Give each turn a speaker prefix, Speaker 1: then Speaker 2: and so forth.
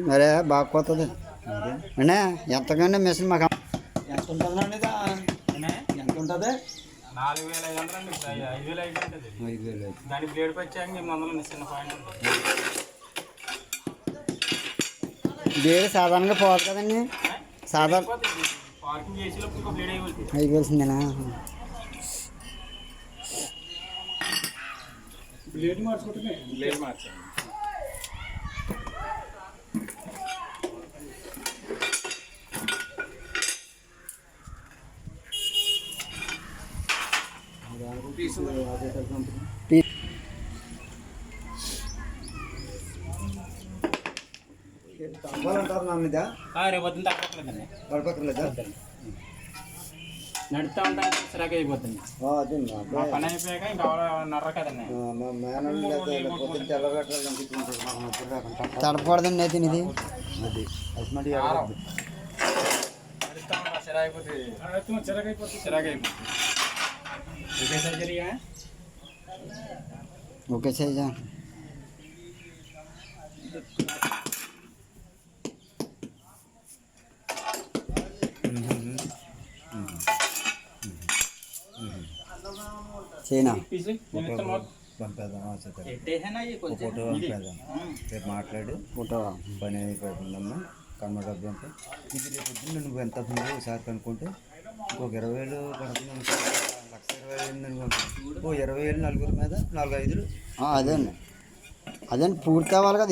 Speaker 1: మరే బాగా పోతుంది అంటే ఎంతకంటే మిషన్ మాకు ఎంత ఉంటుందండి ఎంత ఉంటుంది
Speaker 2: 4,500 అండి. 5,000 అయిపోతుంది.
Speaker 1: 5,000
Speaker 2: దాని బ్లేడ్ వచ్చాక 800 చిన్న పాయింట్ ఉంటుంది.
Speaker 1: బ్లేడ్ సాధారణంగా పోదు కదండి. సాధారణ
Speaker 2: పార్కింగ్ చేసేటప్పుడు ఇంకో బ్లేడ్ అయిపోతుంది.
Speaker 1: అయిపోతుందేనా
Speaker 2: బ్లేడ్ మార్చుకుంటే బ్లేడ్ మార్చాలి.
Speaker 1: తగ్గాలంటారు నా మీద
Speaker 2: రేపు పొద్దున్న తగ్గట్లేదండి.
Speaker 1: గడపక్కర్లేదా
Speaker 2: నడుస్తూ ఉంటా సరిగ్గా అయిపోతుంది. మా పని అయిపోయాక ఇంకా నర్ర కదండి.
Speaker 1: తడపడదండి అయితే ఇది
Speaker 2: అది నడుస్తూ ఉంటా చిరాగైపోతుంది. చిరాగైపోతుంది. ఒకే సర్జరీగా
Speaker 1: ఓకే సైజా చేయనా
Speaker 3: రేపు మాట్లాడు
Speaker 1: ఫోటో
Speaker 3: పని అయిపోతుందమ్మా కమ్మ డబ్బు అంటే ఇది రేపు పొద్దున్న నువ్వు ఎంత ఉందో ఒకసారి కనుక్కుంటే ఇంకొక 20,000 పడుతుంది అనుకో 1,20,000 అనుకుంటా 20,000 నలుగురి మీద 4-5.
Speaker 1: అదే అండి పూర్తి అవ్వాలి కదా.